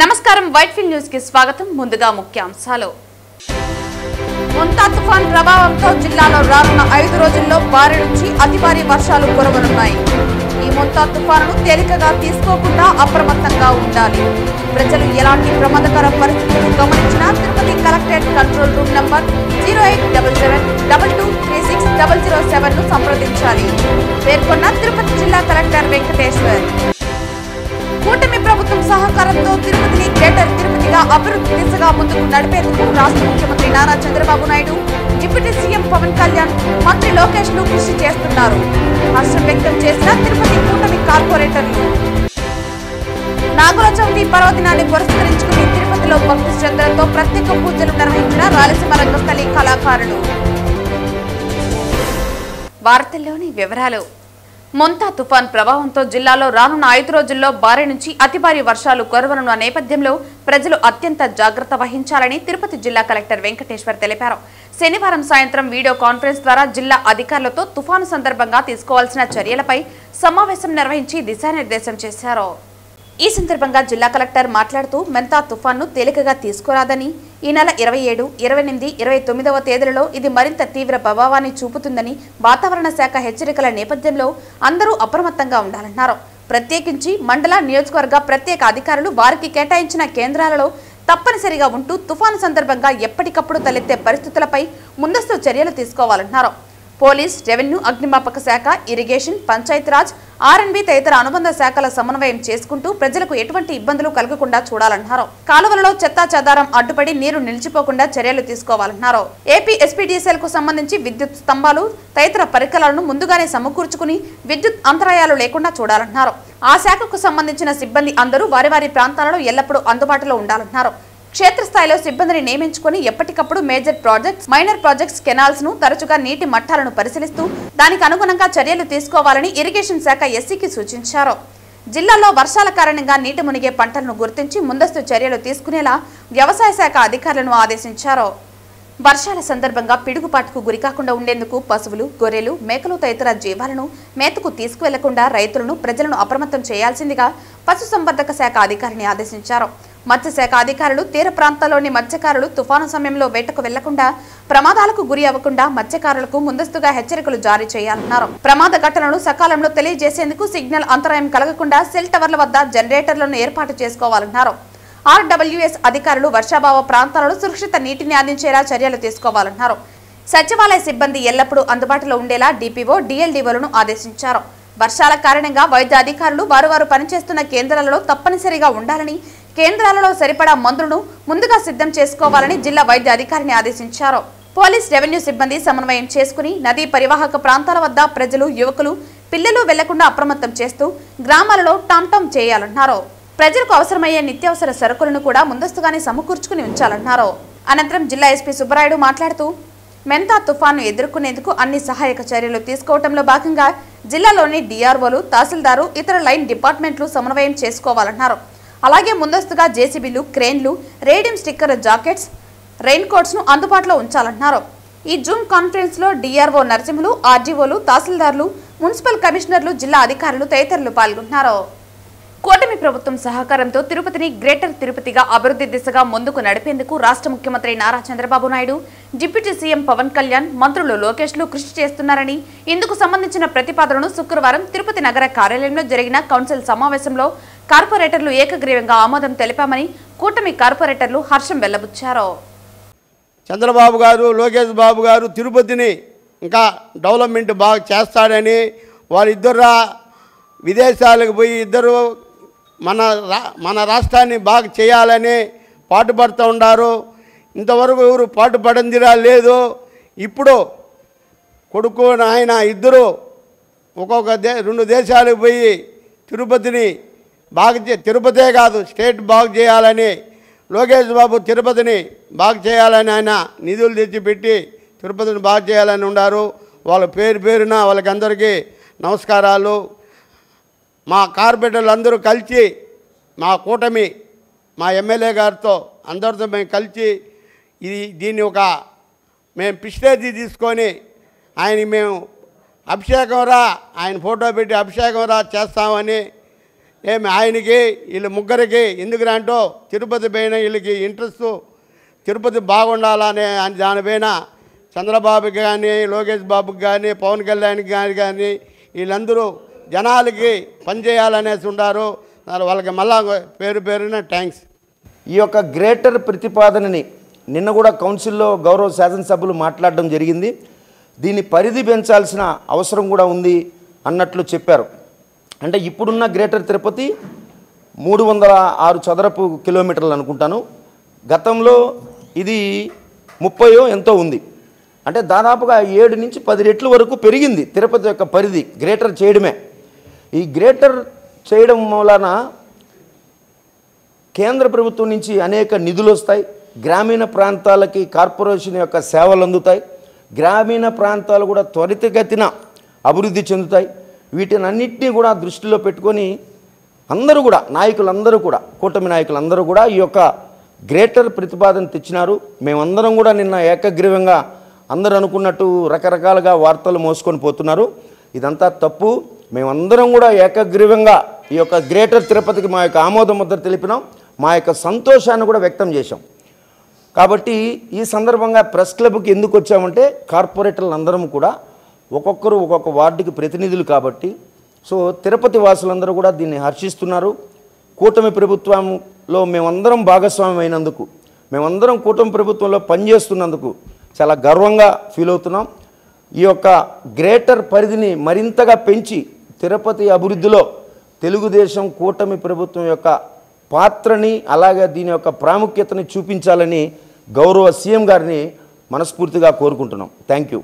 నమస్కారం Whitefield news కి స్వాగతం. ముందుగా ముఖ్యాంశాలు. మొంతా తుఫాన్ ప్రభావంతో జిల్లాలో రానున్న 5 రోజుల్లో భారీ నుంచి అతి భారీ వర్షాలు కురవనున్నాయి. ఈ మొంతా తుఫానును తేలికగా తీసుకోకుండా అప్రమత్తంగా ఉండాలి. ప్రజలు ఎలాంటి ప్రమాదకర పరిస్థితులను గమనించినా Tirupati collectorate control room number 087722360007 ను సంప్రదించాలి. పేర్కొన్న తిరుపతి జిల్లా కలెక్టర్ వెంకటేశ్వర్. కూటమి ప్రభుత్వం సహకారంతో తిరుపతిని గ్రేటర్ తిరుపతిగా అభివృద్ధి దిశగా ముందుకు నడిపేందుకు రాష్ట్ర ముఖ్యమంత్రి నారా చంద్రబాబు నాయుడు, డిప్యూటీ సీఎం పవన్ కళ్యాణ్, మంత్రి లోకేష్ లు కృషి చేస్తున్నారు. హర్షం వ్యక్తం చేసిన తిరుపతి కూటమి కార్పొరేటర్లు. నాగుల చవితి పర్వదినాన్ని పురస్కరించుకుని తిరుపతిలో భక్తి శ్రద్ధలతో ప్రత్యేక పూజలు నిర్వహించిన రాయలసీమ రంగస్థలి కళాకారులు. వార్తల్లోని వివరాలు. మొంతా తుఫాన్ ప్రభావంతో జిల్లాలో రానున్న 5 రోజుల్లో భారీ నుంచి అతి భారీ వర్షాలు కురవనున్న నేపథ్యంలో ప్రజలు అత్యంత జాగ్రత్త వహించాలని తిరుపతి జిల్లా కలెక్టర్ వెంకటేశ్వర్ తెలిపారు. శనివారం సాయంత్రం వీడియో కాన్ఫరెన్స్ ద్వారా జిల్లా అధికారులతో తుఫాను సందర్భంగా తీసుకోవాల్సిన చర్యలపై సమావేశం నిర్వహించి దిశానిర్దేశం చేశారు. ఈ సందర్భంగా జిల్లా కలెక్టర్ మాట్లాడుతూ మొంతా తుఫాన్ను తేలికగా తీసుకురాదని, ఈ నెల 27, 28, 29వ తేదీలలో ఇది మరింత తీవ్ర ప్రభావాన్ని చూపుతుందని వాతావరణ శాఖ హెచ్చరికల నేపథ్యంలో అందరూ అప్రమత్తంగా ఉండాలన్నారు. ప్రత్యేకించి మండల, నియోజకవర్గ ప్రత్యేక అధికారులు వారికి కేటాయించిన కేంద్రాలలో తప్పనిసరిగా ఉంటూ తుఫాను సందర్భంగా ఎప్పటికప్పుడు తలెత్తే పరిస్థితులపై ముందస్తు చర్యలు తీసుకోవాలన్నారు. పోలీస్, రెవెన్యూ, అగ్నిమాపక శాఖ, ఇరిగేషన్, పంచాయతీరాజ్, R&B తదితర అనుబంధ శాఖల సమన్వయం చేసుకుంటూ ప్రజలకు ఎటువంటి ఇబ్బందులు కలగకుండా చూడాలన్నారు. కాలువలలో చెత్తా చెదారం అడ్డుపడి నీరు నిలిచిపోకుండా చర్యలు తీసుకోవాలన్నారు. ఏపీ SPDCL కు సంబంధించి విద్యుత్ స్తంభాలు తదితర పరికరాలను ముందుగానే సమకూర్చుకుని విద్యుత్ అంతరాయాలు లేకుండా చూడాలన్నారు. ఆ శాఖకు సంబంధించిన సిబ్బంది అందరూ వారి వారి ప్రాంతాలలో ఎల్లప్పుడూ అందుబాటులో ఉండాలన్నారు. క్షేత్రస్థాయిలో సిబ్బందిని నియమించుకుని ఎప్పటికప్పుడు major projects, minor projects, canals ను తరచుగా నీటి మట్టాలను పరిశీలిస్తూ దానికి అనుగుణంగా చర్యలు తీసుకోవాలని ఇరిగేషన్ శాఖ SCకి సూచించారు. జిల్లాలో వర్షాల కారణంగా నీటి మునిగే పంటలను గుర్తించి ముందస్తు చర్యలు తీసుకునేలా వ్యవసాయ శాఖ అధికారులను ఆదేశించారు. వర్షాల సందర్భంగా పిడుగుపాటుకు గురికాకుండా ఉండేందుకు పశువులు, గొర్రెలు, మేకలు తదితర జీవాలను మేతకు తీసుకువెళ్లకుండా రైతులను, ప్రజలను అప్రమత్తం చేయాల్సిందిగా పశుసంవర్ధక శాఖ అధికారిని ఆదేశించారు. మత్స్యశాఖ అధికారులు తీర ప్రాంతాల్లోని మత్స్యకారులు తుఫాను సమయంలో వేటకు వెళ్లకుండా, ప్రమాదాలకు గురి అవ్వకుండా మత్స్యకారులకు ముందస్తుగా హెచ్చరికలు జారీ చేయాలన్నారు. ప్రమాద ఘటనలు సకాలంలో తెలియజేసేందుకు సిగ్నల్ అంతరాయం కలగకుండా సెల్ టవర్ల వద్ద జనరేటర్లను ఏర్పాటు చేసుకోవాలన్నారు. RWS అధికారులు వర్షాభావ ప్రాంతాలలో సురక్షిత నీటిని అందించేలా చర్యలు తీసుకోవాలన్నారు. సచివాలయ సిబ్బంది ఎల్లప్పుడూ అందుబాటులో ఉండేలా DPO, DLDOలను ఆదేశించారు. వర్షాల కారణంగా వైద్య అధికారులు వారు పనిచేస్తున్న కేంద్రాలలో తప్పనిసరిగా ఉండాలని, కేంద్రాలలో సరిపడా మందులను ముందుగా సిద్ధం చేసుకోవాలని జిల్లా వైద్య అధికారిని ఆదేశించారు. పోలీస్, రెవెన్యూ సిబ్బంది సమన్వయం చేసుకుని నదీ పరివాహక ప్రాంతాల వద్ద ప్రజలు, యువకులు, పిల్లలు వెళ్లకుండా అప్రమత్తం చేస్తూ గ్రామాలలో టామ్ చేయాలన్నారు. ప్రజలకు అవసరమయ్యే నిత్యావసర సరుకులను కూడా ముందస్తుగానే సమకూర్చుకుని ఉంచాలన్నారు. అనంతరం జిల్లా SP సుబ్బరాయుడు మాట్లాడుతూ మొంతా తుఫాను ఎదుర్కొనేందుకు అన్ని సహాయక చర్యలు తీసుకోవడంలో భాగంగా జిల్లాలోని DROలు, తహసీల్దారు, ఇతర లైన్ డిపార్ట్మెంట్లు సమన్వయం చేసుకోవాలన్నారు. అలాగే ముందస్తుగా JCBలు, క్రేన్లు, radium sticker jackets, rain coats ను అందుబాటులో ఉంచాలన్నారు. ఈ జూమ్ కాన్ఫరెన్స్ లో DRO నరసింహులు, RDOలు, తహసీల్దార్లు, మున్సిపల్ కమిషనర్లు, జిల్లా అధికారులు తదితరులు పాల్గొన్నారు. కూటమి ప్రభుత్వం సహకారంతో తిరుపతిని గ్రేటర్ తిరుపతిగా అభివృద్ధి దిశగా ముందుకు నడిపేందుకు రాష్ట్ర ముఖ్యమంత్రి నారా చంద్రబాబు నాయుడు, డిప్యూటీ సీఎం పవన్ కళ్యాణ్, మంత్రులు లోకేష్ లు కృషి చేస్తున్నారని, ఇందుకు సంబంధించిన ప్రతిపాదనను శుక్రవారం తిరుపతి నగర కార్యాలయంలో జరిగిన కౌన్సిల్ సమావేశంలో కార్పొరేటర్లు ఏకగ్రీవంగా ఆమోదం తెలిపామని కూటమి కార్పొరేటర్లు హర్షం వెల్లబుచ్చారు. చంద్రబాబు గారు, లోకేష్ బాబు గారు తిరుపతిని ఇంకా డెవలప్మెంట్ బాగా చేస్తాడని, వారిద్దరు విదేశాలకు పోయి ఇద్దరు మన రాష్ట్రాన్ని బాగా చేయాలని పాటుపడుతూ ఉన్నారు. ఇంతవరకు ఎవరు పాటుపడందిరా లేదు. ఇప్పుడు కొడుకు ఆయన ఇద్దరు ఒక్కొక్క 2 దేశాలకు పోయి తిరుపతిని తిరుపతే కాదు స్టేట్ బాగు చేయాలని, లోకేష్ బాబు తిరుపతిని బాగు చేయాలని ఆయన నిధులు తెచ్చిపెట్టి తిరుపతిని బాగు చేయాలని ఉన్నారు. వాళ్ళ పేరున వాళ్ళకి అందరికీ నమస్కారాలు. మా కార్పొరేటర్లు అందరూ కలిసి మా కూటమి, మా ఎమ్మెల్యే గారితో అందరితో మేము కలిసి దీన్ని మేము పిస్టేజీ తీసుకొని మేము అభిషేకం ఆయన ఫోటో పెట్టి అభిషేకం చేస్తామని ఆయనకి వీళ్ళు ముగ్గురికి ఎందుకురంటో తిరుపతి పైన వీళ్ళకి ఇంట్రెస్ట్ తిరుపతి బాగుండాలనే దానిపైన చంద్రబాబుకి కానీ లోకేష్ బాబుకి కానీ పవన్ కళ్యాణ్కి కానీ వీళ్ళందరూ జనాలకి పనిచేయాలనేసి ఉంటారు. వాళ్ళకి మళ్ళా పేరున థ్యాంక్స్. ఈ యొక్క గ్రేటర్ ప్రతిపాదనని నిన్న కూడా కౌన్సిల్లో గౌరవ శాసనసభ్యులు మాట్లాడడం జరిగింది. దీని పరిధి పెంచాల్సిన అవసరం కూడా ఉంది అన్నట్లు చెప్పారు. అంటే ఇప్పుడున్న గ్రేటర్ తిరుపతి 306 చదరపు కిలోమీటర్లు అనుకుంటాను. గతంలో ఇది 30 ఎంతో ఉంది. అంటే దాదాపుగా 7 నుంచి 10 రెట్ల వరకు పెరిగింది తిరుపతి యొక్క పరిధి గ్రేటర్ చేయడమే. ఈ గ్రేటర్ చేయడం వలన కేంద్ర ప్రభుత్వం నుంచి అనేక నిధులు వస్తాయి. గ్రామీణ ప్రాంతాలకి కార్పొరేషన్ యొక్క సేవలు అందుతాయి. గ్రామీణ ప్రాంతాలు కూడా త్వరితగతిన అభివృద్ధి చెందుతాయి. వీటినన్నింటినీ కూడా దృష్టిలో పెట్టుకొని అందరూ కూడా నాయకులందరూ కూడా కూటమి నాయకులందరూ కూడా ఈ యొక్క గ్రేటర్ ప్రతిపాదన తెచ్చినారు. మేమందరం కూడా నిన్న ఏకగ్రీవంగా అందరూ అనుకున్నట్టు రకరకాలుగా వార్తలు మోసుకొని పోతున్నారు. ఇదంతా తప్పు. మేమందరం కూడా ఏకగ్రీవంగా ఈ యొక్క గ్రేటర్ తిరుపతికి మా యొక్క ఆమోద ముద్ర తెలిపినాం. మా యొక్క సంతోషాన్ని కూడా వ్యక్తం చేశాం. కాబట్టి ఈ సందర్భంగా ప్రెస్ క్లబ్కి ఎందుకు వచ్చామంటే కార్పొరేటర్లు అందరం కూడా ఒక్కొక్కరు ఒక్కొక్క వార్డుకి ప్రతినిధులు కాబట్టి సో తిరుపతి వాసులందరూ కూడా దీన్ని హర్షిస్తున్నారు. కూటమి ప్రభుత్వంలో మేమందరం భాగస్వామ్యం అయినందుకు, మేమందరం కూటమి ప్రభుత్వంలో పనిచేస్తున్నందుకు చాలా గర్వంగా ఫీల్ అవుతున్నాం. ఈ యొక్క గ్రేటర్ పరిధిని మరింతగా పెంచి తిరుపతి అభివృద్ధిలో తెలుగుదేశం కూటమి ప్రభుత్వం యొక్క పాత్రని అలాగే దీని యొక్క ప్రాముఖ్యతని చూపించాలని గౌరవ సీఎం గారిని మనస్ఫూర్తిగా కోరుకుంటున్నాం. Thank you.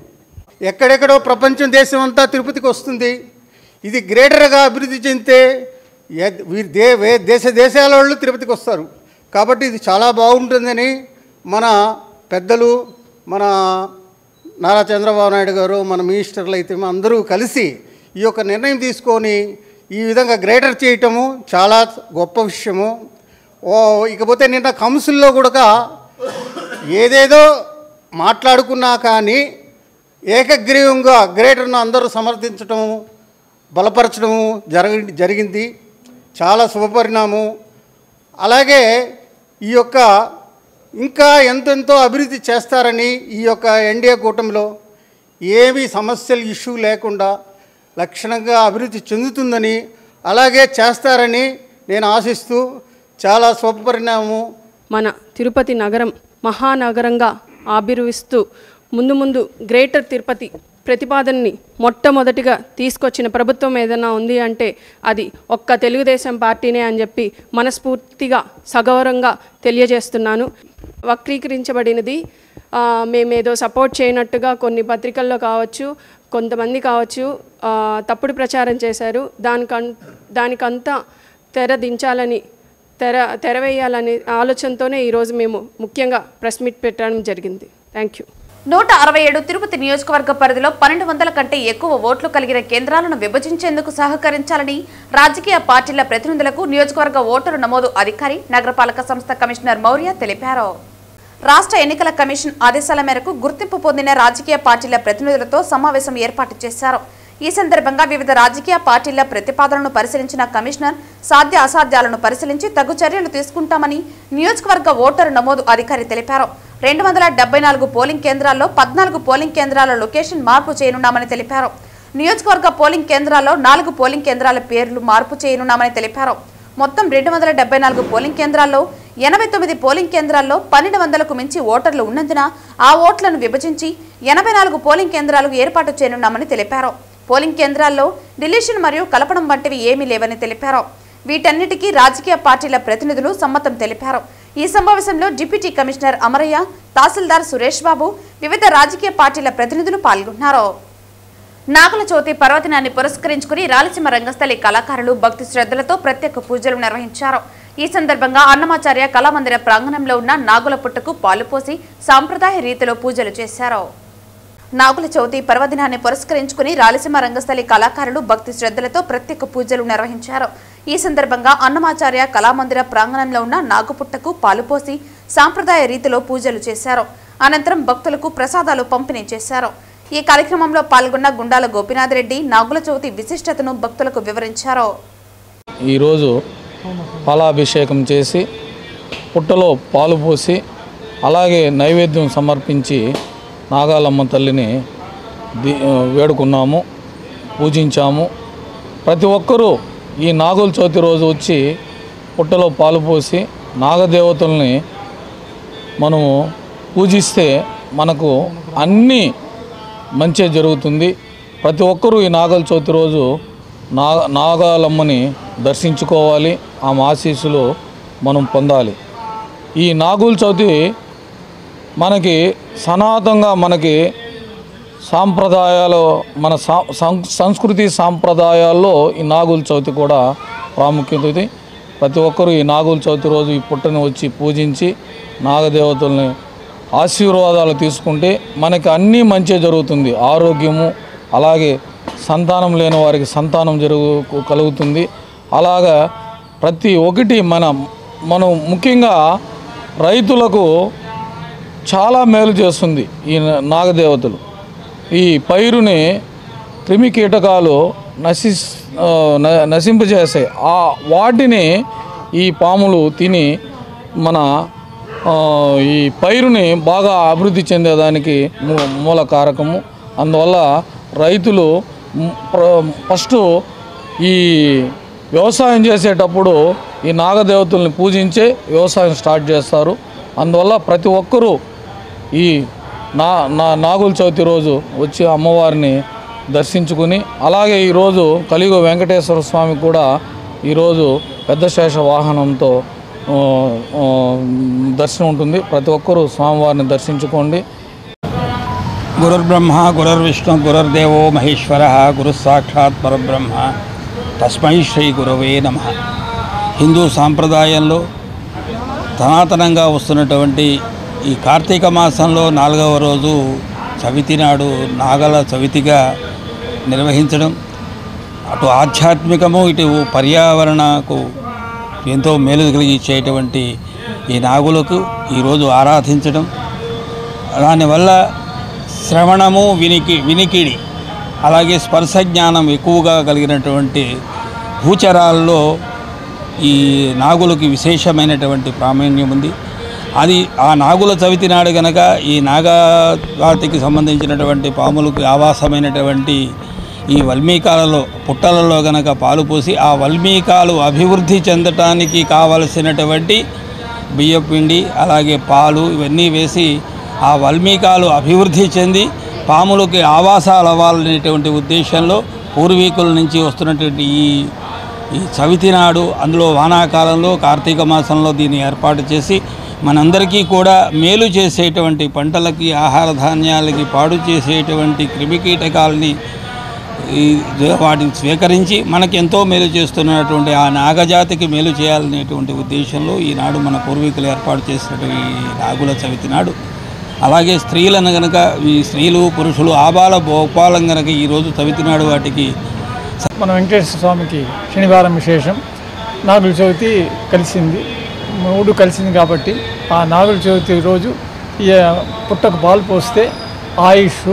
ఎక్కడెక్కడో ప్రపంచం దేశం అంతా తిరుపతికి వస్తుంది. ఇది గ్రేటర్గా అభివృద్ధి చెందితే దేశాల వాళ్ళు తిరుపతికి వస్తారు. కాబట్టి ఇది చాలా బాగుంటుందని మన పెద్దలు, మన నారా చంద్రబాబు నాయుడు గారు, మన మినిస్టర్లు అయితే అందరూ కలిసి ఈ యొక్క నిర్ణయం తీసుకొని ఈ విధంగా గ్రేటర్ చేయటము చాలా గొప్ప విషయము. ఇకపోతే నిన్న కౌన్సిల్లో కూడా ఏదేదో మాట్లాడుకున్నా కానీ ఏకగ్రీవంగా గ్రేటర్ను అందరూ సమర్థించడం, బలపరచడము జరిగింది. చాలా శుభపరిణామం. అలాగే ఈ యొక్క ఇంకా ఎంతెంతో అభివృద్ధి చేస్తారని ఈ యొక్క ఎన్డీఏ కూటమిలో ఏమీ సమస్యలు ఇష్యూ లేకుండా లక్షణంగా అభివృద్ధి చెందుతుందని అలాగే చేస్తారని నేను ఆశిస్తూ చాలా శుభపరిణామం. మన తిరుపతి నగరం మహానగరంగా ఆవిర్విస్తూ ముందు గ్రేటర్ తిరుపతి ప్రతిపాదనని మొట్టమొదటిగా తీసుకొచ్చిన ప్రభుత్వం ఏదైనా ఉంది అంటే అది ఒక్క తెలుగుదేశం పార్టీనే అని చెప్పి మనస్ఫూర్తిగా సగౌరవంగా తెలియజేస్తున్నాను. వక్రీకరించబడినది మేమేదో సపోర్ట్ చేయనట్టుగా కొన్ని పత్రికల్లో కావచ్చు, కొంతమంది కావచ్చు తప్పుడు ప్రచారం చేశారు. దానికంతా తెరదించాలని తెరవేయాలనే ఆలోచనతోనే ఈరోజు మేము ముఖ్యంగా ప్రెస్ మీట్ పెట్టడం జరిగింది. Thank you. 167 తిరుపతి నియోజకవర్గ పరిధిలో 1200 కంటే ఎక్కువ ఓట్లు కలిగిన కేంద్రాలను విభజించేందుకు సహకరించాలని రాజకీయ పార్టీల ప్రతినిధులకు నియోజకవర్గ ఓటరు నమోదు అధికారి నగరపాలక సంస్థ కమిషనర్ మౌర్య తెలిపారు. రాష్ట్ర ఎన్నికల కమిషన్ ఆదేశాల మేరకు గుర్తింపు పొందిన రాజకీయ పార్టీల ప్రతినిధులతో సమావేశం ఏర్పాటు చేశారు. ఈ సందర్భంగా వివిధ రాజకీయ పార్టీల ప్రతిపాదనలను పరిశీలించిన కమిషనర్ సాధ్య అసాధ్యాలను పరిశీలించి తగు చర్యలు తీసుకుంటామని నియోజకవర్గ ఓటరు నమోదు అధికారి తెలిపారు. 274 పోలింగ్ కేంద్రాల్లో 14 పోలింగ్ కేంద్రాల లొకేషన్ మార్పు చేయనున్నామని తెలిపారు. నియోజకవర్గ పోలింగ్ కేంద్రాల్లో 4 పోలింగ్ కేంద్రాల పేర్లు మార్పు చేయనున్నామని తెలిపారు. మొత్తం 274 పోలింగ్ కేంద్రాల్లో 89 పోలింగ్ కేంద్రాల్లో 1200కు మించి ఓటర్లు ఉన్నందున ఆ ఓట్లను విభజించి 84 పోలింగ్ కేంద్రాలకు ఏర్పాటు చేయనున్నామని తెలిపారు. పోలింగ్ కేంద్రాల్లో డిలీషన్ మరియు కలపడం వంటివి ఏమీ లేవని తెలిపారు. వీటన్నిటికీ రాజకీయ పార్టీల ప్రతినిధులు సమ్మతం తెలిపారు. ఈ సమావేశంలో డిప్యూటీ కమిషనర్ అమరయ్య, తహసీల్దార్ సురేష్ బాబు, వివిధ రాజకీయ పార్టీల ప్రతినిధులు పాల్గొన్నారు. నాగుల చవితి పర్వదినాన్ని పురస్కరించుకుని రాయలసీమ రంగస్థలి కళాకారులు భక్తి శ్రద్ధలతో ప్రత్యేక పూజలు నిర్వహించారు. ఈ సందర్భంగా అన్నమాచార్య కళామందిర ప్రాంగణంలో ఉన్న నాగుల పుట్టకు పాలు పోసి సాంప్రదాయ రీతిలో పూజలు చేశారు. నాగుల చవితి పర్వదినాన్ని పురస్కరించుకుని రాయలసీమ రంగస్థలి కళాకారులు భక్తి శ్రద్ధలతో ప్రత్యేక పూజలు నిర్వహించారు. ఈ సందర్భంగా అన్నమాచార్య కళామందిర ప్రాంగణంలో ఉన్న నాగుపుట్టకు పాలు పోసి సాంప్రదాయ రీతిలో పూజలు చేశారు. అనంతరం భక్తులకు ప్రసాదాలు పంపిణీ చేశారు. ఈ కార్యక్రమంలో పాల్గొన్న గుండాల గోపీనాథ్ రెడ్డి నాగుల చవితి విశిష్టతను భక్తులకు వివరించారు. ఈరోజు పాలాభిషేకం చేసి పుట్టలో పాలు పోసి అలాగే నైవేద్యం సమర్పించి నాగాలమ్మ తల్లిని వేడుకున్నాము, పూజించాము. ప్రతి ఒక్కరూ ఈ నాగుల చవితి రోజు వచ్చి పుట్టలో పాలు పోసి నాగదేవతల్ని మనము పూజిస్తే మనకు అన్నీ మంచి జరుగుతుంది. ప్రతి ఒక్కరూ ఈ నాగుల చవితి రోజు నాగాలమ్మని దర్శించుకోవాలి, ఆమె ఆశీస్సులు మనం పొందాలి. ఈ నాగుల చవితి మనకి సనాతనంగా మనకి సాంప్రదాయాలు మన సంస్కృతి సాంప్రదాయాల్లో ఈ నాగుల చవితి కూడా ప్రాముఖ్యత ఉంది. ప్రతి ఒక్కరూ ఈ నాగుల చవితి రోజు ఈ పుట్టని వచ్చి పూజించి నాగదేవతల్ని ఆశీర్వాదాలు తీసుకుంటే మనకి అన్నీ మంచి జరుగుతుంది. ఆరోగ్యము, అలాగే సంతానం లేని వారికి సంతానం కలుగుతుంది. అలాగా ప్రతి ఒక్కటి మనం ముఖ్యంగా రైతులకు చాలా మేలు చేస్తుంది ఈ నాగదేవతలు. ఈ పైరుని క్రిమి కీటకాలు నశింపజేస్తాయి. వాటిని ఈ పాములు తిని మన ఈ పైరుని బాగా అభివృద్ధి చెందేదానికి మూల కారకము. అందువల్ల రైతులు ఫస్ట్ ఈ వ్యవసాయం చేసేటప్పుడు ఈ నాగదేవతల్ని పూజించే వ్యవసాయం స్టార్ట్ చేస్తారు. అందువల్ల ప్రతి ఒక్కరూ ఈ నాగుల చవితి రోజు వచ్చి అమ్మవారిని దర్శించుకుని, అలాగే ఈరోజు కలియుగ వెంకటేశ్వర స్వామి కూడా ఈరోజు పెద్ద శేష వాహనంతో దర్శనం ఉంటుంది. ప్రతి ఒక్కరూ స్వామివారిని దర్శించుకోండి. గురుర్బ్రహ్మ గురుర్విష్ణు గురుర్దేవో మహేశ్వర గురు సాక్షాత్ పరబ్రహ్మ తస్మై శ్రీ గురవే నమః. హిందూ సాంప్రదాయంలో సనాతనంగా వస్తున్నటువంటి ఈ కార్తీక మాసంలో 4వ రోజు చవితి నాడు నాగల చవితిగా నిర్వహించడం అటు ఆధ్యాత్మికము ఇటు పర్యావరణకు ఎంతో మేలు కలిగించేటువంటి ఈ నాగులకు ఈరోజు ఆరాధించడం, దానివల్ల శ్రవణము వినికిడి అలాగే స్పర్శ జ్ఞానం ఎక్కువగా కలిగినటువంటి భూచరాల్లో ఈ నాగులకి విశేషమైనటువంటి ప్రామాణ్యం ఉంది. అది ఆ నాగుల చవితి నాడు కనుక ఈ నాగజాతికి సంబంధించినటువంటి పాములకు ఆవాసమైనటువంటి ఈ వల్మీకాలలో పుట్టలలో గనక పాలు పోసి ఆ వల్మీకాలు అభివృద్ధి చెందటానికి కావలసినటువంటి బియ్యపిండి అలాగే పాలు ఇవన్నీ వేసి ఆ వల్మీకాలు అభివృద్ధి చెంది పాములకి ఆవాసాలు అవ్వాలనేటువంటి ఉద్దేశంలో పూర్వీకుల నుంచి వస్తున్నటువంటి ఈ చవితి నాడు, అందులో వానాకాలంలో కార్తీక మాసంలో దీన్ని ఏర్పాటు చేసి మనందరికీ కూడా మేలు చేసేటువంటి పంటలకి ఆహార ధాన్యాలకి పాడు చేసేటువంటి క్రిమికీటకాలని వాటిని స్వీకరించి మనకి ఎంతో మేలు చేస్తున్నటువంటి ఆ నాగజాతికి మేలు చేయాలనేటువంటి ఉద్దేశంలో ఈనాడు మన పూర్వీకులు ఏర్పాటు చేసినటువంటి నాగుల చవితి నాడు. అలాగే స్త్రీలను కనుక ఈ స్త్రీలు పురుషులు ఆబాల భోపాలం కనుక ఈరోజు చవితి నాడు వాటికి మన వెంకటేశ్వర స్వామికి శనివారం విశేషం. నాగుల చవితి కలిసింది, 3 కలిసింది కాబట్టి ఆ నాగుల చవితి రోజు ఈ పుట్టకు పాలు పోస్తే ఆయుష్,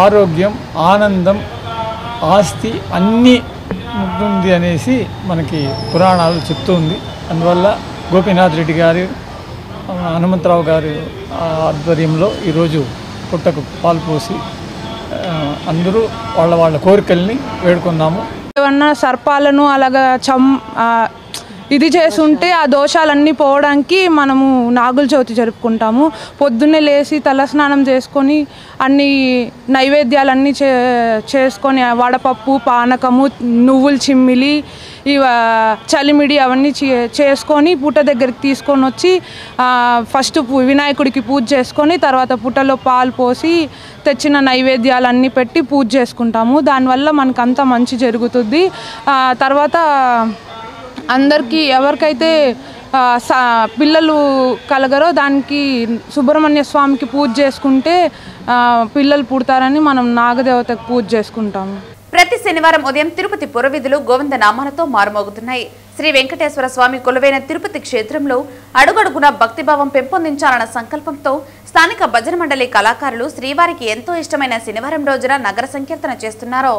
ఆరోగ్యం, ఆనందం, ఆస్తి అన్నీ ఉంటుంది అనేసి మనకి పురాణాలు చెప్తూ ఉంది. అందువల్ల గోపీనాథ్ రెడ్డి గారు, హనుమంతరావు గారి ఆధ్వర్యంలో ఈరోజు పుట్టకు పాలు పోసి అందరూ వాళ్ళ కోరికల్ని వేడుకున్నాము. ఏమన్నా సర్పాలను అలాగా ఇది చేసుంటే ఆ దోషాలన్నీ పోవడానికి మనము నాగుల చవితి జరుపుకుంటాము. పొద్దున్నే లేచి తలస్నానం చేసుకొని అన్ని నైవేద్యాలన్నీ చేసుకొని వడపప్పు, పానకము, నువ్వుల చిమ్మిలి, చలిమిడి అవన్నీ చేసుకొని పుట్ట దగ్గరికి తీసుకొని వచ్చి ఫస్ట్ వినాయకుడికి పూజ చేసుకొని తర్వాత పుట్టలో పాలు పోసి తెచ్చిన నైవేద్యాలన్నీ పెట్టి పూజ చేసుకుంటాము. దానివల్ల మనకంతా మంచి జరుగుతుంది. తర్వాత అందరికీ ఎవరికైతే పిల్లలు కలగరో దానికి సుబ్రహ్మణ్య స్వామికి పూజ చేసుకుంటే పిల్లలు పుడతారని మనం నాగదేవతకు పూజ చేసుకుంటాము. ప్రతి శనివారం ఉదయం తిరుపతి పురవీధులు గోవింద నామాలతో మారుమోగుతున్నాయి. శ్రీ వెంకటేశ్వర స్వామి కొలువైన తిరుపతి క్షేత్రంలో అడుగడుగున భక్తిభావం పెంపొందించాలన్న సంకల్పంతో స్థానిక భజన మండలి కళాకారులు శ్రీవారికి ఎంతో ఇష్టమైన శనివారం రోజున నగర సంకీర్తన చేస్తున్నారు.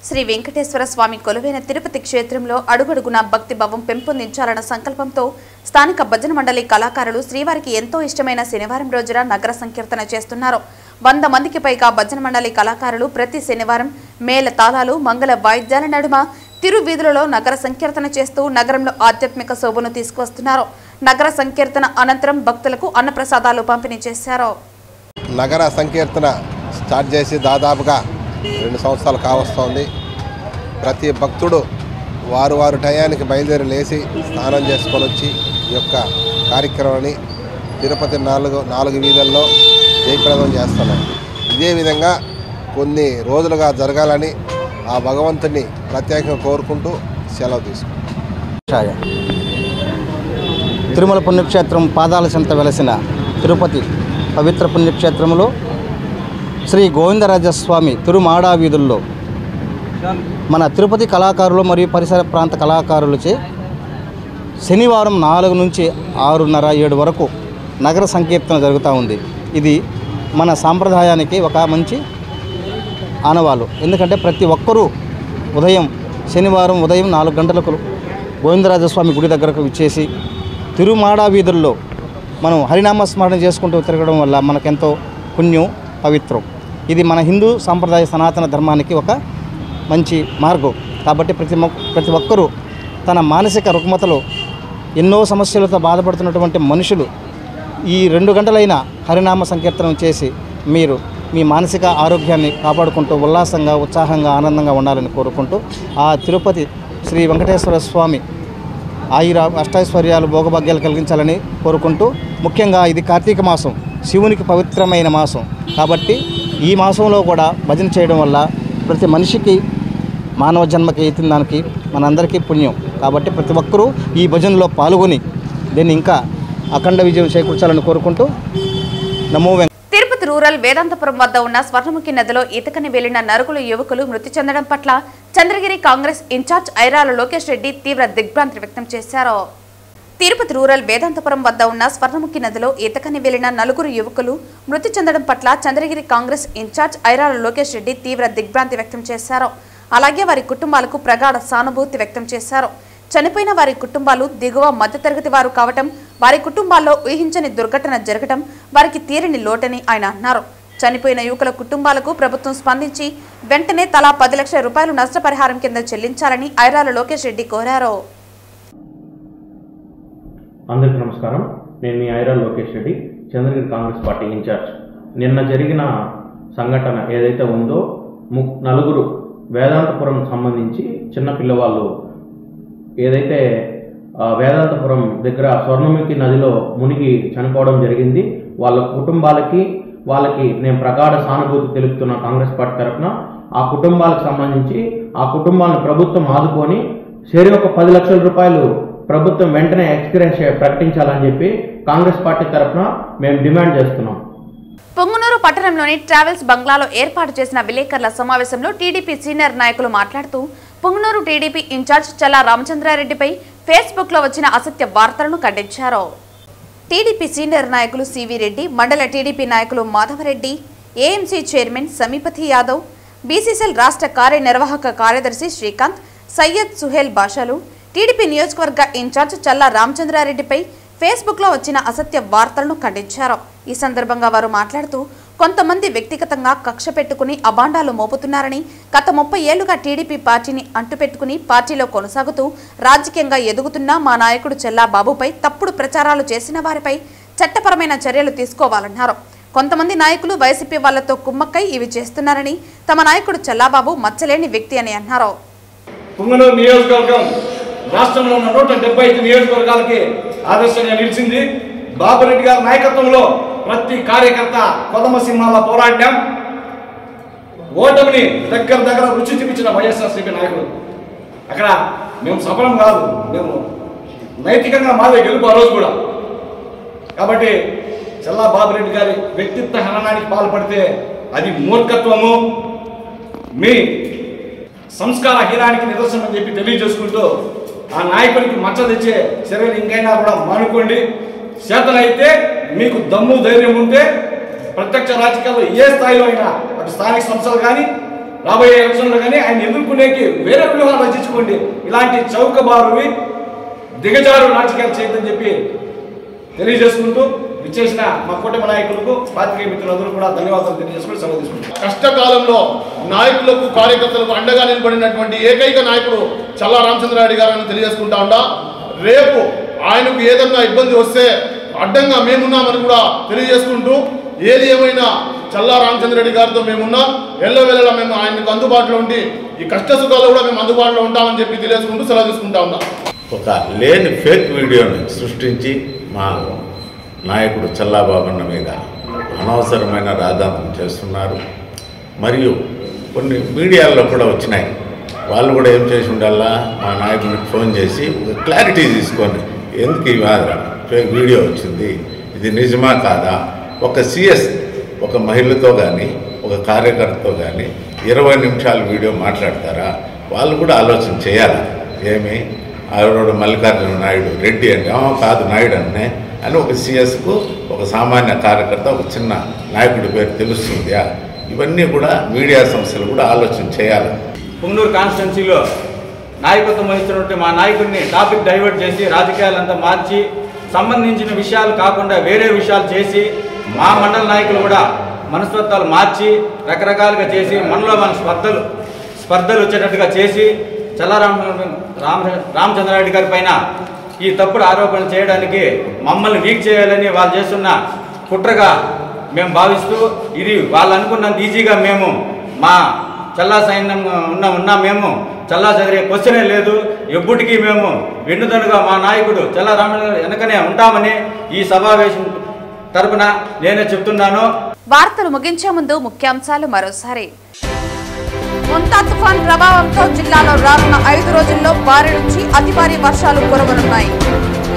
శ్రీ వెంకటేశ్వర స్వామి కొలువైన తిరుపతి క్షేత్రంలో అడుగడుగునా భక్తి భావం పెంపొందించాలన్న సంకల్పంతో స్థానిక భజన మండలి కళాకారులు శ్రీవారికి ఎంతో ఇష్టమైన శనివారం రోజున నగర సంకీర్తన చేస్తున్నారు. 100 మందికి పైగా భజన మండలి కళాకారులు ప్రతి శనివారం మేళ తాళాలు మంగళ వాయిద్యాల నడుమ తిరువీధులలో నగర సంకీర్తన చేస్తూ నగరంలో ఆధ్యాత్మిక శోభను తీసుకొస్తున్నారు. నగర సంకీర్తన అనంతరం భక్తులకు అన్నప్రసాదాలు పంపిణీ చేశారు. నగర సంకీర్తన స్టార్ట్ చేసి దాదాపుగా 2 సంవత్సరాలు కావస్తోంది. ప్రతి భక్తుడు వారు టయానికి బయలుదేరి లేచి స్నానం చేసుకొని వచ్చి ఈ యొక్క కార్యక్రమాన్ని తిరుపతి 4 వీధుల్లో జయప్రదం చేస్తున్నాం. ఇదే విధంగా కొన్ని రోజులుగా జరగాలని ఆ భగవంతుని ప్రత్యేకంగా కోరుకుంటూ సెలవు తీసుకుంటాం. తిరుమల పుణ్యక్షేత్రం పాదాల చెంత వెలసిన తిరుపతి పవిత్ర పుణ్యక్షేత్రంలో శ్రీ గోవిందరాజస్వామి తిరుమాడా వీధుల్లో మన తిరుపతి కళాకారులు మరియు పరిసర ప్రాంత కళాకారులచే శనివారం 4 నుంచి 6:30, 7 వరకు నగర సంకీర్తన జరుగుతూ ఉంది. ఇది మన సాంప్రదాయానికి ఒక మంచి ఆనవాలు. ఎందుకంటే ప్రతి ఒక్కరూ శనివారం ఉదయం 4 గంటలకు గోవిందరాజస్వామి గుడి దగ్గరకు విచ్చేసి తిరుమాడా వీధుల్లో మనం హరినామ స్మరణ చేసుకుంటూ తిరగడం వల్ల మనకెంతో పుణ్యం, పవిత్రం. ఇది మన హిందూ సాంప్రదాయ సనాతన ధర్మానికి ఒక మంచి మార్గం. కాబట్టి ప్రతి ఒక్కరూ తన మానసిక రుగ్మతలో ఎన్నో సమస్యలతో బాధపడుతున్నటువంటి మనుషులు ఈ 2 గంటలైన హరినామ సంకీర్తనం చేసి మీరు మీ మానసిక ఆరోగ్యాన్ని కాపాడుకుంటూ ఉల్లాసంగా, ఉత్సాహంగా, ఆనందంగా ఉండాలని కోరుకుంటూ ఆ తిరుపతి శ్రీ వెంకటేశ్వర స్వామి అష్టైశ్వర్యాలు, భోగభాగ్యాలు కలిగించాలని కోరుకుంటూ, ముఖ్యంగా ఇది కార్తీక మాసం, శివునికి పవిత్రమైన మాసం కాబట్టి ఈ మాసంలో కూడా భజన చేయడం వల్ల ప్రతి మనిషికి, మానవ జన్మకి ఎత్తిన దానికి మనందరికీ పుణ్యం. కాబట్టి ప్రతి ఒక్కరూ ఈ భజనలో పాల్గొని దీన్ని ఇంకా అఖండ విజయం చేకూర్చాలని కోరుకుంటూ నమో తిరుపతి రూరల్ వేదాంతపురం వద్ద ఉన్న స్వర్ణముఖి నదిలో ఈతకని వెళ్లిన నలుగురు యువకులు మృతి చెందడం పట్ల చంద్రగిరి కాంగ్రెస్ ఇన్ఛార్జ్ ఐరాల లోకేష్ రెడ్డి తీవ్ర దిగ్భ్రాంతి వ్యక్తం చేశారు. తిరుపతి రూరల్ వేదాంతపురం వద్ద ఉన్న స్వర్ణముఖి నదిలో ఈతకని వెళ్లిన నలుగురు యువకులు మృతి చెందడం పట్ల చంద్రగిరి కాంగ్రెస్ ఇన్ఛార్జ్ ఐరాల లోకేష్ రెడ్డి తీవ్ర దిగ్భ్రాంతి వ్యక్తం చేశారు. అలాగే వారి కుటుంబాలకు ప్రగాఢ సానుభూతి వ్యక్తం చేశారు. చనిపోయిన వారి కుటుంబాలు దిగువ మధ్యతరగతి వారు కావటం, వారి కుటుంబాల్లో ఊహించని దుర్ఘటన జరగటం వారికి తీరని లోటని ఆయన అన్నారు. చనిపోయిన యువకుల కుటుంబాలకు ప్రభుత్వం స్పందించి వెంటనే తలా 10 లక్షల రూపాయలు నష్టపరిహారం కింద చెల్లించాలని ఐరాల లోకేష్ రెడ్డి కోరారు. అందరికీ నమస్కారం. నేను మీ ఐరాల లోకేష్ రెడ్డి, చంద్రగిరి కాంగ్రెస్ పార్టీ ఇన్ఛార్జ్. నిన్న జరిగిన సంఘటన ఏదైతే ఉందో, 4 వేదాంతపురం సంబంధించి చిన్న పిల్లవాళ్ళు ఏదైతే వేదాంతపురం దగ్గర స్వర్ణముఖి నదిలో మునిగి చనిపోవడం జరిగింది. వాళ్ళ కుటుంబాలకి వాళ్ళకి నేను ప్రగాఢ సానుభూతి తెలుపుతున్న కాంగ్రెస్ పార్టీ తరఫున ఆ కుటుంబాలకు సంబంధించి ఆ కుటుంబాలను ప్రభుత్వం ఆదుకొని ఒక 10 లక్షల రూపాయలు ప్రభుత్వం వెంటనే ఎక్స్గ్రేష్ ప్రకటించాలని చెప్పి కాంగ్రెస్ పార్టీ తరఫున మేము డిమాండ్ చేస్తున్నాం. పొంగునూరు పట్టణంలోని ట్రావెల్స్ బంగ్లాలో ఏర్పాటు చేసిన విలేకరుల సమావేశంలో టీడీపీ సీనియర్ నాయకులు మాట్లాడుతూ పొంగునూరు టీడీపీ ఇన్ఛార్జ్ చల్లా రామచంద్రారెడ్డిపై ఫేస్బుక్లో వచ్చిన అసత్య వార్తలను ఖండించారు. టీడీపీ సీనియర్ నాయకులు సివి రెడ్డి, మండల టీడీపీ నాయకులు Madhava Reddy, AMC chairman సమీపతి Yadav, BCCL రాష్ట్ర కార్యనిర్వాహక కార్యదర్శి శ్రీకాంత్, సయ్యద్ సుహేల్ బాషాలు, టీడీపీ నియోజకవర్గ ఇన్ఛార్జ్ చల్లా రామచంద్రారెడ్డిపై ఫేస్బుక్లో వచ్చిన అసత్య వార్తలను ఖండించారు. ఈ సందర్భంగా వారు మాట్లాడుతూ కొంతమంది వ్యక్తిగతంగా కక్ష పెట్టుకుని అబాండాలు మోపుతున్నారని, గత 30 ఏళ్లుగా టీడీపీ పార్టీని అంటుపెట్టుకుని పార్టీలో కొనసాగుతూ రాజకీయంగా ఎదుగుతున్న మా నాయకుడు చెల్లా బాబుపై తప్పుడు ప్రచారాలు చేసిన వారిపై చట్టపరమైన చర్యలు తీసుకోవాలన్నారు. కొంతమంది నాయకులు వైసీపీ వాళ్లతో కుమ్మక్కై ఇవి చేస్తున్నారని, తమ నాయకుడు చెల్లాబాబు మచ్చలేని వ్యక్తి అని అన్నారు. పొంగనూరు నియోజకవర్గం రాష్ట్రంలో ఉన్న 175 నియోజకవర్గాలకి ఆదర్శంగా నిలిచింది. బాబురెడ్డి గారి నాయకత్వంలో ప్రతి కార్యకర్త కొదమ సింహాల పోరాడినాం. ఓటమిని దగ్గర రుచి చూపించిన వైఎస్ఆర్సీపీ నాయకులు అక్కడ మేము సఫలం కాదు, మేము నైతికంగా మాదే గెలుపు ఆ రోజు కూడా. కాబట్టి చల్లా బాబురెడ్డి గారి వ్యక్తిత్వ హననానికి పాల్పడితే అది మూర్ఖత్వము, మీ సంస్కార హీనానికి నిదర్శనం అని చెప్పి తెలియజేసుకుంటూ ఆ నాయకుడికి మచ్చ తెచ్చే చర్యలు ఇంకైనా కూడా మానుకోండి. చేతనైతే మీకు దమ్ము ధైర్యం ఉంటే ప్రత్యక్ష రాజకీయాల్లో ఏ స్థాయిలో అయినా అటు స్థానిక సంస్థలు కానీ రాబోయే ఎలక్షన్లో కానీ ఆయన ఎదుర్కొనేకి వేరే వ్యూహాలు రచించుకోండి. ఇలాంటి చౌకబారువి దిగజారు రాజకీయాలు చేయదని చెప్పి తెలియజేసుకుంటూ విచ్చేసిన మా కూటమి నాయకులకు పాత్రికేయ మిత్రులందరూ కూడా ధన్యవాదాలు తెలియజేసుకుని సెలవు తీసుకుంటాం. కష్టకాలంలో నాయకులకు కార్యకర్తలకు అండగా నిలబడినటువంటి ఏకైక నాయకుడు చల్లా రామచంద్రారెడ్డి గారని తెలియజేసుకుంటా ఉంటా. రేపు ఆయనకు ఏదన్నా ఇబ్బంది వస్తే అడ్డంగా మేమున్నామని కూడా తెలియజేసుకుంటూ, ఏది ఏమైనా చల్లా రామచంద్రారెడ్డి గారితో మేమున్నాం, ఎల్లవేళలా మేము ఆయనకు అందుబాటులో ఉండి ఈ కష్ట సుఖాలు కూడా మేము అందుబాటులో ఉంటామని చెప్పి తెలియజేసుకుంటూ సెలవు తీసుకుంటా ఉన్నాం. ఒక లేని ఫేక్ వీడియోని సృష్టించి మా నాయకుడు చల్లాబాబన్న మీద అనవసరమైన రాద్ధాంతం చేస్తున్నారు. మరియు కొన్ని మీడియాల్లో కూడా వచ్చినాయి. వాళ్ళు కూడా ఏం చేసి ఉండాలా, మా నాయకుడికి ఫోన్ చేసి ఒక క్లారిటీ తీసుకొని ఎందుకు ఈ ఫేక్ వీడియో వచ్చింది, ఇది నిజమా కాదా, ఒక సిఎస్ ఒక మహిళతో కానీ ఒక కార్యకర్తతో కానీ 20 నిమిషాలు వీడియో మాట్లాడతారా? వాళ్ళు కూడా ఆలోచన చేయాలి. ఏమి ఆవిడ మల్లికార్జున నాయుడు రెడ్డి అంటే కాదు నాయుడు అనే అని ఒక సిఎస్కు ఒక సామాన్య కార్యకర్త ఒక చిన్న నాయకుడి పేరు తెలుస్తుందా? ఇవన్నీ కూడా మీడియా సంస్థలు కూడా ఆలోచన చేయాలి. పుంగనూరు కాన్స్టిట్యున్సీలో నాయకత్వం వహిస్తున్నట్టు మా నాయకుడిని టాపిక్ డైవర్ట్ చేసి రాజకీయాలంతా మార్చి సంబంధించిన విషయాలు కాకుండా వేరే విషయాలు చేసి మా మండల నాయకులు కూడా మనస్తత్వాలు మార్చి రకరకాలుగా చేసి మనలో మన స్పర్ధలు వచ్చేటట్టుగా చేసి చల్లా రామచంద్రారెడ్డి గారి పైన ఈ తప్పుడు ఆరోపణలు చేయడానికి మమ్మల్ని వీక్ చేయాలని వాళ్ళు చేస్తున్న కుట్రగా మేము భావిస్తూ, ఇది వాళ్ళు అనుకున్నంత ఈజీగా మేము మా చల్లా సైన్యం ఉన్నా మేము చల్లా చదివే క్వశ్చనే లేదు. ఎప్పటికీ మేము వెన్నుదనుగా మా నాయకుడు చల్లా రామచంద్ర వెనకనే ఉంటామని ఈ సమావేశం తరపున నేనే చెప్తున్నాను. వార్తలు ముగించే ముందు ముఖ్యాంశాలు మరోసారి. మొంతా తుఫాన్ ప్రభావంతో జిల్లాలో రానున్న 5 రోజుల్లో భారీ నుంచి అతి భారీ వర్షాలు కురవనున్నాయి.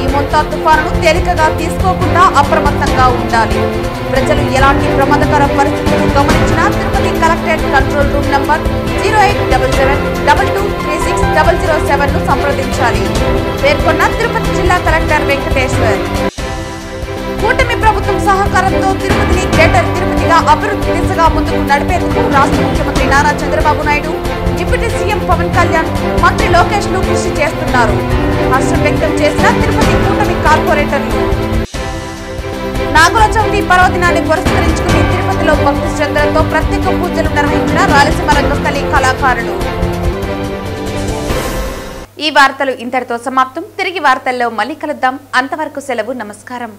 ఈ మొంతా తుఫానును తేలికగా తీసుకోకుండా అప్రమత్తంగా ఉండాలి. ప్రజలు ఎలాంటి ప్రమాదకర పరిస్థితులను గమనించినా Tirupati collectorate control room number 087722360007 ను సంప్రదించాలి. పేర్కొన్న తిరుపతి జిల్లా కలెక్టర్ వెంకటేశ్వర్. కూటమి ప్రభుత్వం సహకారంతో తిరుపతిని గ్రేటర్ తిరుపతిగా అభివృద్ధి దిశగా ముందుకు నడిపేందుకు రాష్ట్ర ముఖ్యమంత్రి నారా చంద్రబాబు నాయుడు, డిప్యూటీ సీఎం పవన్ కళ్యాణ్, మంత్రి లోకేష్ లు కృషి చేస్తున్నారు. హర్షం వ్యక్తం చేసిన తిరుపతి కూటమి కార్పొరేటర్లు. నాగుల చవితి పర్వదినాన్ని పురస్కరించుకుని తిరుపతిలో భక్తి శ్రద్ధలతో ప్రత్యేక పూజలు నిర్వహించిన రాయలసీమ రంగస్థలి కళాకారులు. ఈ వార్తలు ఇంతటితో సమాప్తం. తిరిగి వార్తల్లో మళ్ళీ కలుద్దాం. అంతవరకు సెలవు. నమస్కారం.